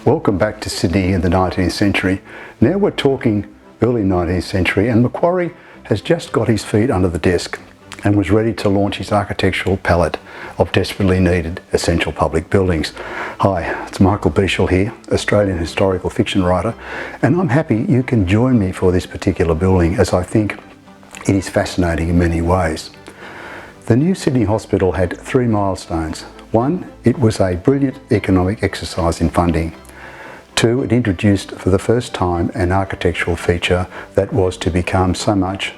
Welcome back to Sydney in the 19th century. Now we're talking early 19th century, and Macquarie has just got his feet under the desk and was ready to launch his architectural palette of desperately needed essential public buildings. Hi, it's Michael Beashall here, Australian historical fiction writer, and I'm happy you can join me for this particular building, as I think it is fascinating in many ways. The new Sydney Hospital had three milestones. One, it was a brilliant economic exercise in funding. Two, it introduced for the first time an architectural feature that was to become so much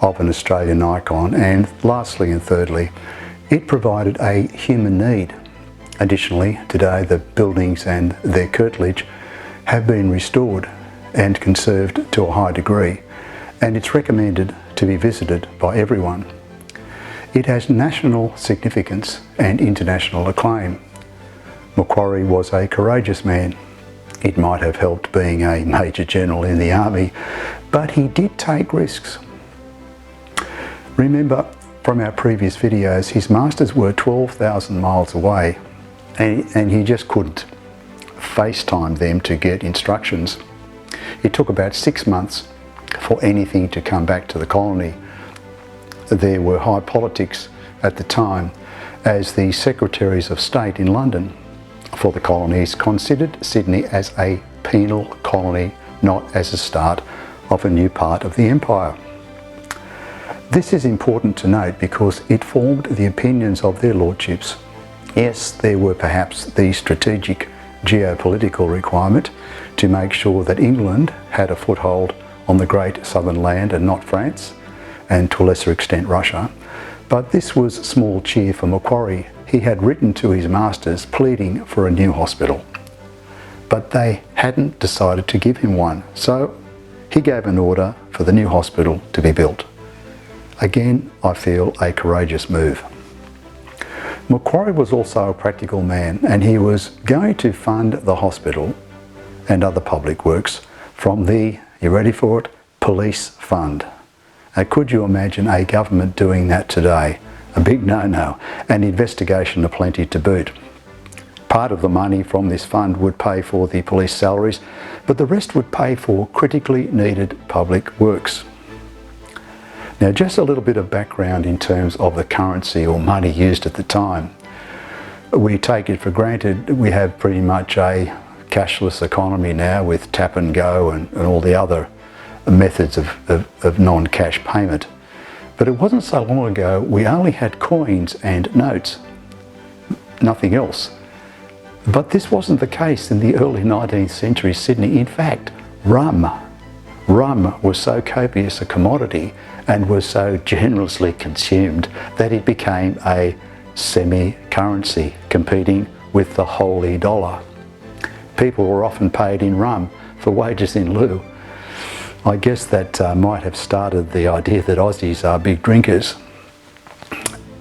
of an Australian icon. And lastly and thirdly, it provided a human need. Additionally, today the buildings and their curtilage have been restored and conserved to a high degree, and it's recommended to be visited by everyone. It has national significance and international acclaim. Macquarie was a courageous man. It might have helped being a Major General in the Army, but he did take risks. Remember from our previous videos, his masters were 12,000 miles away, and he just couldn't FaceTime them to get instructions. It took about 6 months for anything to come back to the colony. There were high politics at the time, as the Secretaries of State in London for the colonies considered Sydney as a penal colony, not as a start of a new part of the empire. This is important to note because it formed the opinions of their lordships. Yes, there were perhaps the strategic geopolitical requirement to make sure that England had a foothold on the great southern land and not France, and to a lesser extent Russia. But this was small cheer for Macquarie. He had written to his masters pleading for a new hospital, but they hadn't decided to give him one, so he gave an order for the new hospital to be built. Again, I feel a courageous move. Macquarie was also a practical man, and he was going to fund the hospital and other public works from the, you ready for it, police fund. Now, could you imagine a government doing that today? A big no-no, and investigation aplenty to boot. Part of the money from this fund would pay for the police salaries, but the rest would pay for critically needed public works. Now, just a little bit of background in terms of the currency or money used at the time. We take it for granted we have pretty much a cashless economy now with tap and go and all the other methods of non-cash payment. But it wasn't so long ago we only had coins and notes, nothing else. But this wasn't the case in the early 19th century Sydney. In fact, rum was so copious a commodity and was so generously consumed that it became a semi-currency competing with the holy dollar. People were often paid in rum for wages in lieu. I guess that might have started the idea that Aussies are big drinkers.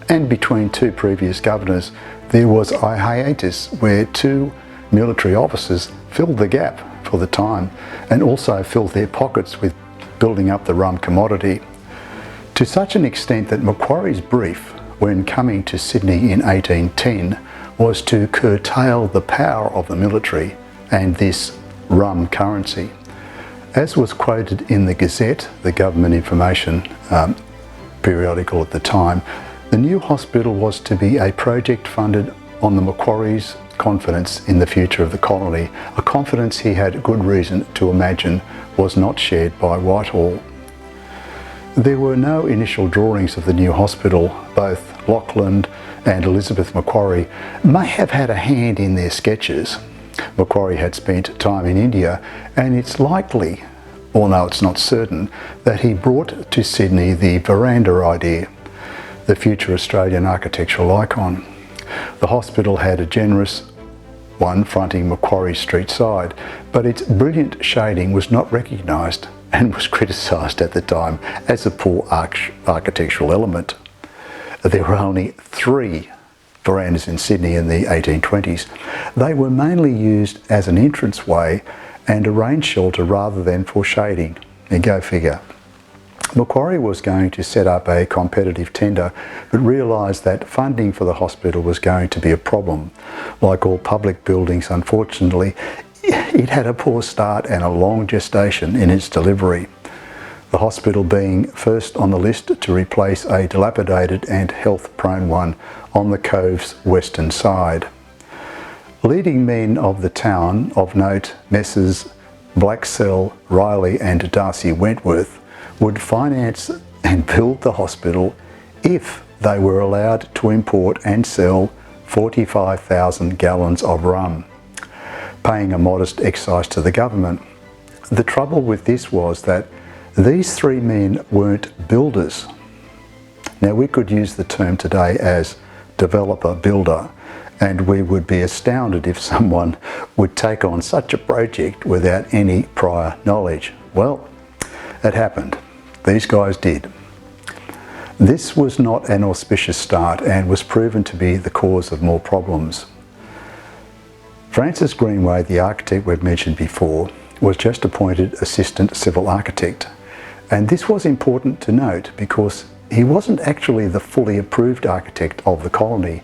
And between two previous governors, there was a hiatus where two military officers filled the gap for the time and also filled their pockets with building up the rum commodity, to such an extent that Macquarie's brief when coming to Sydney in 1810 was to curtail the power of the military and this rum currency. As was quoted in the Gazette, the government information periodical at the time, the new hospital was to be a project funded on the Macquarie's confidence in the future of the colony, a confidence he had good reason to imagine was not shared by Whitehall. There were no initial drawings of the new hospital. Both Lachlan and Elizabeth Macquarie may have had a hand in their sketches. Macquarie had spent time in India, and it's likely, although it's not certain, that he brought to Sydney the veranda idea, the future Australian architectural icon. The hospital had a generous one fronting Macquarie Street side, but its brilliant shading was not recognised and was criticised at the time as a poor architectural element. There were only 3 verandas in Sydney in the 1820s. They were mainly used as an entranceway and a rain shelter rather than for shading. And go figure. Macquarie was going to set up a competitive tender, but realised that funding for the hospital was going to be a problem. Like all public buildings, unfortunately, it had a poor start and a long gestation in its delivery. The hospital being first on the list to replace a dilapidated and health-prone one on the Cove's western side. Leading men of the town, of note Messrs Blacksell, Riley and Darcy Wentworth, would finance and build the hospital if they were allowed to import and sell 45,000 gallons of rum, paying a modest excise to the government. The trouble with this was that these three men weren't builders. Now, we could use the term today as developer builder, and we would be astounded if someone would take on such a project without any prior knowledge. Well, it happened. These guys did. This was not an auspicious start and was proven to be the cause of more problems. Francis Greenway, the architect we've mentioned before, was just appointed Assistant Civil Architect. And this was important to note because he wasn't actually the fully approved architect of the colony.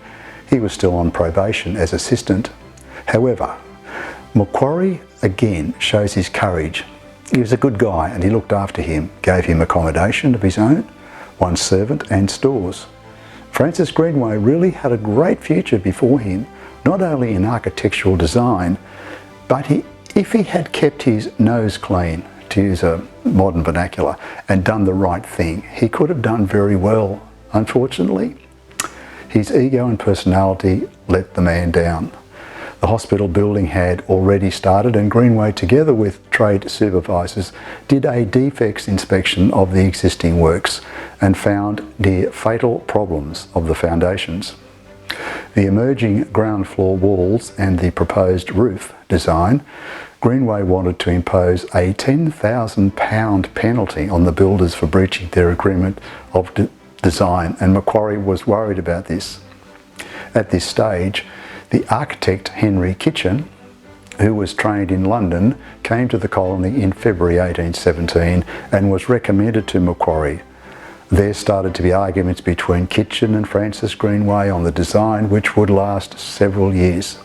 He was still on probation as assistant. However, Macquarie again shows his courage. He was a good guy and he looked after him, gave him accommodation of his own, one servant and stores. Francis Greenway really had a great future before him, not only in architectural design, but if he had kept his nose clean, to use a modern vernacular, and done the right thing, he could have done very well. Unfortunately, his ego and personality let the man down. The hospital building had already started and Greenway, together with trade supervisors, did a defects inspection of the existing works and found near fatal problems of the foundations. The emerging ground floor walls and the proposed roof design, Greenway wanted to impose a £10,000 penalty on the builders for breaching their agreement of design, and Macquarie was worried about this. At this stage, the architect Henry Kitchen, who was trained in London, came to the colony in February 1817 and was recommended to Macquarie. There started to be arguments between Kitchen and Francis Greenway on the design, which would last several years.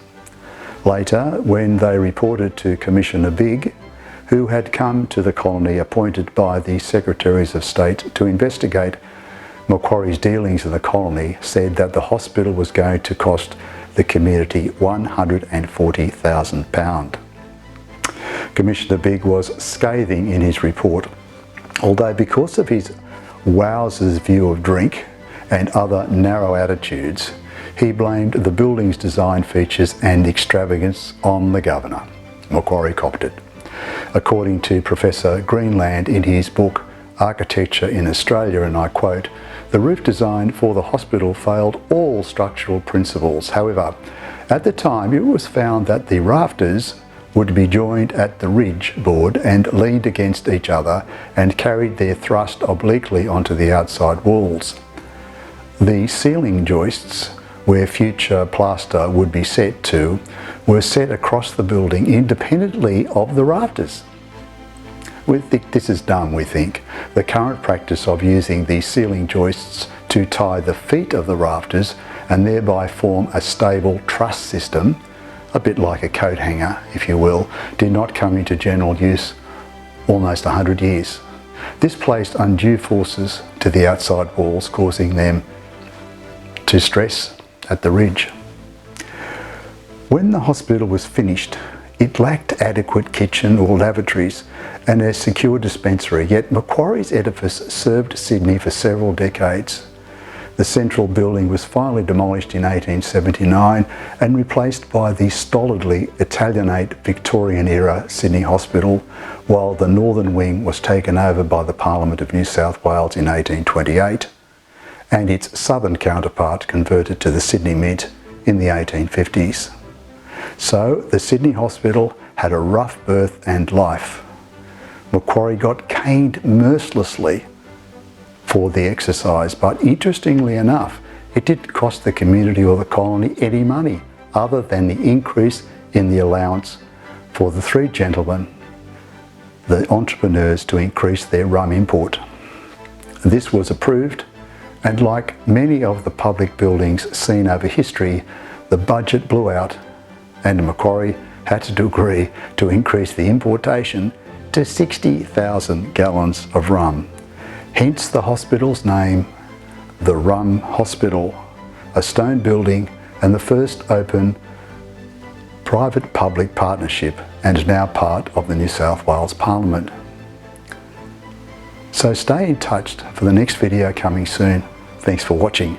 Later, when they reported to Commissioner Bigg, who had come to the colony appointed by the Secretaries of State to investigate Macquarie's dealings in the colony, said that the hospital was going to cost the community £140,000. Commissioner Bigg was scathing in his report, although because of his wowzer's view of drink and other narrow attitudes, he blamed the building's design features and extravagance on the governor. Macquarie copped it. According to Professor Greenland in his book Architecture in Australia, and I quote, "The roof design for the hospital failed all structural principles. However, at the time it was found that the rafters would be joined at the ridge board and leaned against each other and carried their thrust obliquely onto the outside walls. The ceiling joists, where future plaster would be set to, were set across the building independently of the rafters." This is dumb, we think. The current practice of using the ceiling joists to tie the feet of the rafters and thereby form a stable truss system, a bit like a coat hanger, if you will, did not come into general use almost 100 years. This placed undue forces to the outside walls, causing them to stress at the ridge. When the hospital was finished, it lacked adequate kitchen or lavatories and a secure dispensary, yet Macquarie's edifice served Sydney for several decades. The central building was finally demolished in 1879 and replaced by the stolidly Italianate Victorian-era Sydney Hospital, while the northern wing was taken over by the Parliament of New South Wales in 1828 and its southern counterpart converted to the Sydney Mint in the 1850s. So the Sydney Hospital had a rough birth and life. Macquarie got caned mercilessly for the exercise, but interestingly enough, it didn't cost the community or the colony any money other than the increase in the allowance for the three gentlemen, the entrepreneurs, to increase their rum import. This was approved, and like many of the public buildings seen over history, the budget blew out and Macquarie had to agree to increase the importation to 60,000 gallons of rum. Hence the hospital's name, the Rum Hospital, a stone building and the first open private-public partnership, and now part of the New South Wales Parliament. So stay in touch for the next video coming soon. Thanks for watching.